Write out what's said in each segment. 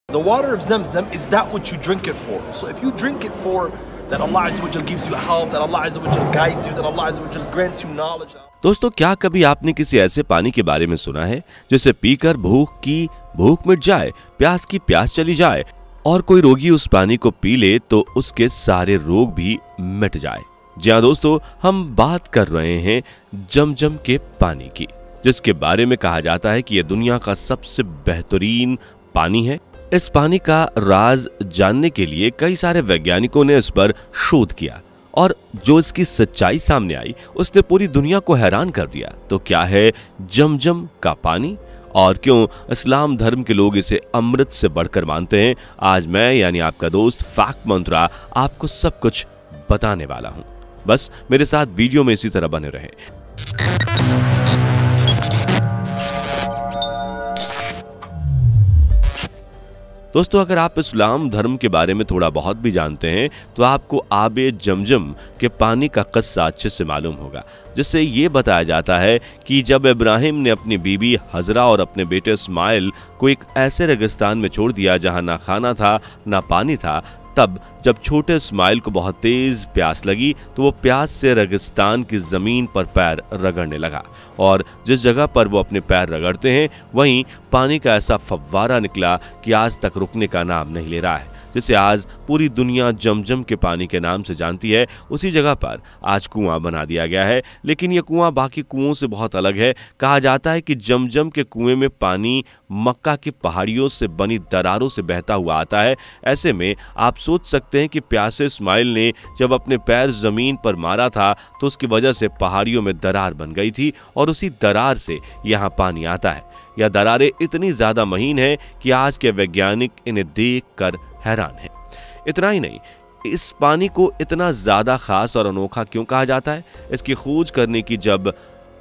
The water of Zamzam is that which you drink it for. So if you drink it for that Allah Azza wa Jal gives you help, that Allah Azza wa Jal guides you, that Allah Azza wa Jal grants you knowledge. दोस्तों, क्या कभी आपने किसी ऐसे पानी के बारे में सुना है जिसे पीकर भूख की भूख मिट जाए, प्यास की प्यास चली जाए और कोई रोगी उस पानी को पी ले तो उसके सारे रोग भी मिट जाए? जी हाँ दोस्तों, हम बात कर रहे हैं जमजम के पानी की, जिसके बारे में कहा जाता है कि यह दुनिया का सबसे बेहतरीन पानी है। इस पानी का राज जानने के लिए कई सारे वैज्ञानिकों ने इस पर शोध किया और जो इसकी सच्चाई सामने आई उसने पूरी दुनिया को हैरान कर दिया। तो क्या है जमजम का पानी और क्यों इस्लाम धर्म के लोग इसे अमृत से बढ़कर मानते हैं? आज मैं यानी आपका दोस्त फैक्ट मंत्रा आपको सब कुछ बताने वाला हूं। बस मेरे साथ वीडियो में इसी तरह बने रहें। दोस्तों, अगर आप इस्लाम धर्म के बारे में थोड़ा बहुत भी जानते हैं तो आपको आबे जमजम के पानी का किस्सा अच्छे से मालूम होगा, जिससे ये बताया जाता है कि जब इब्राहिम ने अपनी बीबी हजरा और अपने बेटे इस्माइल को एक ऐसे रेगिस्तान में छोड़ दिया जहां ना खाना था ना पानी था, तब जब छोटे इस्माइल को बहुत तेज प्यास लगी तो वो प्यास से रेगिस्तान की जमीन पर पैर रगड़ने लगा और जिस जगह पर वो अपने पैर रगड़ते हैं वहीं पानी का ऐसा फव्वारा निकला कि आज तक रुकने का नाम नहीं ले रहा है, जिसे आज पूरी दुनिया जमजम के पानी के नाम से जानती है। उसी जगह पर आज कुआं बना दिया गया है, लेकिन यह कुआं बाकी कुओं से बहुत अलग है। कहा जाता है कि जमजम के कुएं में पानी मक्का की पहाड़ियों से बनी दरारों से बहता हुआ आता है। ऐसे में आप सोच सकते हैं कि प्यासे इस्माइल ने जब अपने पैर जमीन पर मारा था तो उसकी वजह से पहाड़ियों में दरार बन गई थी और उसी दरार से यहाँ पानी आता है। यह दरारें इतनी ज्यादा महीन है कि आज के वैज्ञानिक इन्हें देखकर हैरान हैं। इतना ही नहीं, इस पानी को इतना ज्यादा खास और अनोखा क्यों कहा जाता है? इसकी खोज करने की जब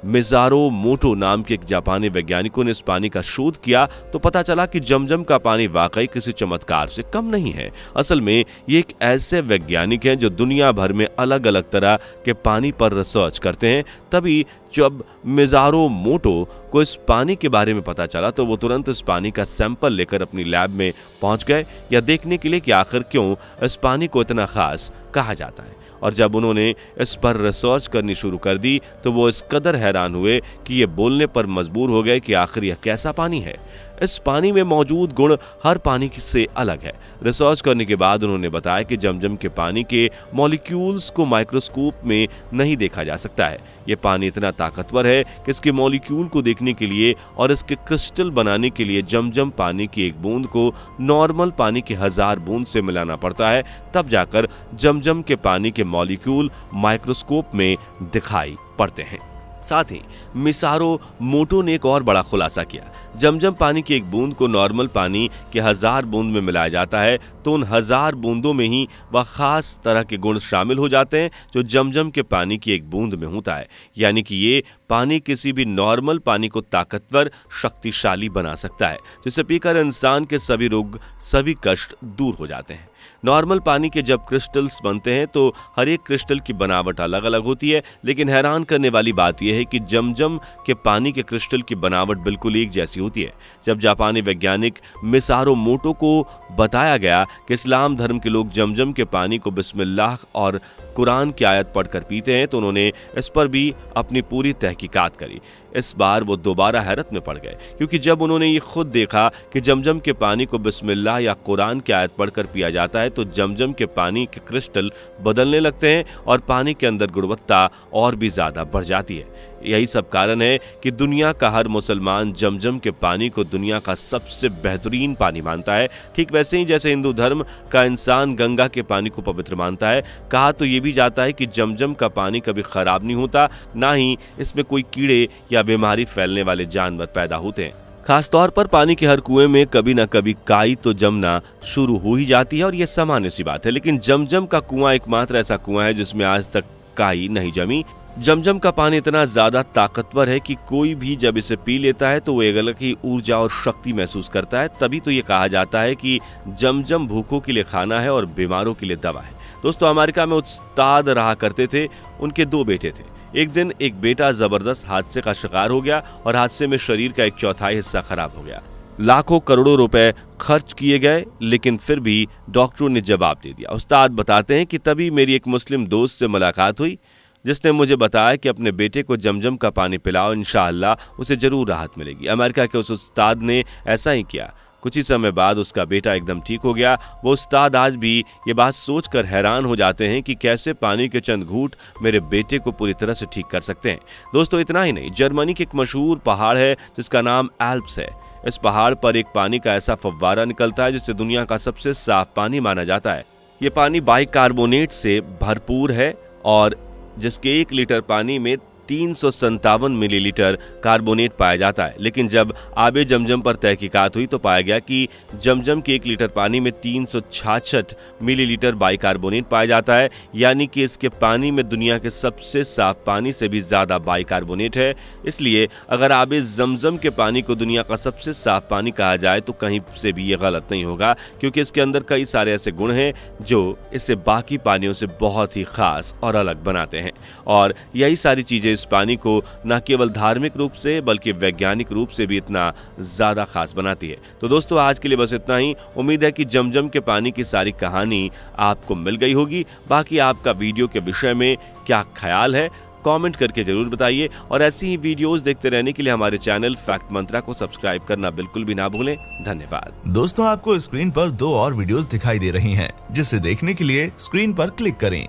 मिज़ारो मोटो नाम के एक जापानी वैज्ञानिकों ने इस पानी का शोध किया तो पता चला कि जमजम का पानी वाकई किसी चमत्कार से कम नहीं है। असल में ये एक ऐसे वैज्ञानिक हैं जो दुनिया भर में अलग अलग तरह के पानी पर रिसर्च करते हैं। तभी जब मिज़ारो मोटो को इस पानी के बारे में पता चला तो वो तुरंत इस पानी का सैंपल लेकर अपनी लैब में पहुंच गए, यह देखने के लिए कि आखिर क्यों इस पानी को इतना खास कहा जाता है। और जब उन्होंने इस पर रिसर्च करनी शुरू कर दी तो वो इस कदर हैरान हुए कि ये बोलने पर मजबूर हो गए कि आखिर यह कैसा पानी है। इस पानी में मौजूद गुण हर पानी से अलग है। रिसर्च करने के बाद उन्होंने बताया कि जमजम के पानी के मॉलिक्यूल्स को माइक्रोस्कोप में नहीं देखा जा सकता है। ये पानी इतना ताकतवर है कि इसके मॉलिक्यूल को देखने के लिए और इसके क्रिस्टल बनाने के लिए जमजम पानी की एक बूंद को नॉर्मल पानी की 1000 बूंद से मिलाना पड़ता है, तब जाकर जमजम के पानी के मॉलिक्यूल माइक्रोस्कोप में दिखाई पड़ते हैं। साथ ही मिज़ारो मोटो ने एक और बड़ा खुलासा किया। जमजम पानी की एक बूंद को नॉर्मल पानी के 1000 बूंद में मिलाया जाता है तो उन 1000 बूंदों में ही वह खास तरह के गुण शामिल हो जाते हैं जो जमजम के पानी की एक बूंद में होता है। यानी कि ये पानी किसी भी नॉर्मल पानी को ताकतवर, शक्तिशाली बना सकता है, जिसे पीकर इंसान के सभी रोग, सभी कष्ट दूर हो जाते हैं। नॉर्मल पानी के जब क्रिस्टल्स बनते हैं तो हर एक क्रिस्टल की बनावट अलग अलग होती है, लेकिन हैरान करने वाली बात यह है कि जमजम के पानी के क्रिस्टल की बनावट बिल्कुल एक जैसी होती है। जब जापानी वैज्ञानिक मिज़ारो मोटो को बताया गया कि इस्लाम धर्म के लोग जमजम के पानी को बिस्मिल्लाह और कुरान की आयत पढ़कर पीते हैं तो उन्होंने इस पर भी अपनी पूरी तहकीकात करी। इस बार वो दोबारा हैरत में पड़ गए, क्योंकि जब उन्होंने ये खुद देखा कि जमजम के पानी को बिस्मिल्लाह या कुरान की आयत पढ़कर पिया जाता है तो जमजम के पानी के क्रिस्टल बदलने लगते हैं और पानी के अंदर गुणवत्ता और भी ज्यादा बढ़ जाती है। यही सब कारण है कि दुनिया का हर मुसलमान जमजम के पानी को दुनिया का सबसे बेहतरीन पानी मानता है। ठीक वैसे ही जैसे हिंदू धर्म का इंसान गंगा के पानी को पवित्र मानता है, कहा तो ये भी जाता है कि जमजम का पानी कभी खराब नहीं होता, ना ही इसमें कोई कीड़े या बीमारी फैलने वाले जानवर पैदा होते हैं। खासतौर पर पानी के हर कुएं में कभी ना कभी काई तो जमना शुरू हो ही जाती है और यह सामान्य सी बात है, लेकिन जमजम का कुआं एकमात्र ऐसा कुआं है जिसमें आज तक काई नहीं जमी। जमजम का पानी इतना ज्यादा ताकतवर है कि कोई भी जब इसे पी लेता है तो वो एक अलग ही ऊर्जा और शक्ति महसूस करता है। तभी तो ये कहा जाता है कि जमजम भूखों के लिए खाना है और बीमारों के लिए दवा है। दोस्तों, अमेरिका में उस्ताद रहा करते थे, उनके 2 बेटे थे। एक दिन एक बेटा जबरदस्त हादसे का शिकार हो गया और हादसे में शरीर का 1/4 हिस्सा खराब हो गया। लाखों करोड़ों रुपए खर्च किए गए, लेकिन फिर भी डॉक्टरों ने जवाब दे दिया। उस्ताद बताते हैं कि तभी मेरी एक मुस्लिम दोस्त से मुलाकात हुई, जिसने मुझे बताया कि अपने बेटे को जमजम का पानी पिलाओ, इंशाअल्लाह उसे जरूर राहत मिलेगी। अमेरिका के उस उस्ताद ने ऐसा ही किया। कुछ ही समय बाद उसका बेटा एकदम ठीक हो गया। वो उस्ताद आज भी ये बात सोचकर हैरान हो जाते हैं कि कैसे पानी के चंद घूंट मेरे बेटे को पूरी तरह से ठीक कर सकते हैं। दोस्तों, इतना ही नहीं, जर्मनी के एक मशहूर पहाड़ है जिसका नाम एल्प्स है। इस पहाड़ पर एक पानी का ऐसा फव्वारा निकलता है जिससे दुनिया का सबसे साफ पानी माना जाता है। ये पानी बाइकार्बोनेट से भरपूर है और जिसके 1 लीटर पानी में 357 मिलीलीटर कार्बोनेट पाया जाता है। लेकिन जब आबे जमजम पर तहकीकात हुई तो पाया गया कि जमजम के 1 लीटर पानी में 366 मिलीलीटर बाइकार्बोनेट पाया जाता है, यानी कि इसके पानी में दुनिया के सबसे साफ पानी से भी ज्यादा बाइकार्बोनेट है। इसलिए अगर आबे जमजम के पानी को दुनिया का सबसे साफ पानी कहा जाए तो कहीं से भी ये गलत नहीं होगा, क्योंकि इसके अंदर कई सारे ऐसे गुण हैं जो इसे बाकी पानियों से बहुत ही खास और अलग बनाते हैं। और यही सारी चीजें इस पानी को न केवल धार्मिक रूप से बल्कि वैज्ञानिक रूप से भी इतना ज्यादा खास बनाती है। तो दोस्तों, आज के लिए बस इतना ही। उम्मीद है कि जमजम के पानी की सारी कहानी आपको मिल गई होगी। बाकी आपका वीडियो के विषय में क्या ख्याल है, कमेंट करके जरूर बताइए। और ऐसी ही वीडियोस देखते रहने के लिए हमारे चैनल फैक्ट मंत्रा को सब्सक्राइब करना बिल्कुल भी ना भूलें। धन्यवाद। दोस्तों, आपको स्क्रीन पर 2 और वीडियोस दिखाई दे रही हैं, जिसे देखने के लिए स्क्रीन पर क्लिक करें।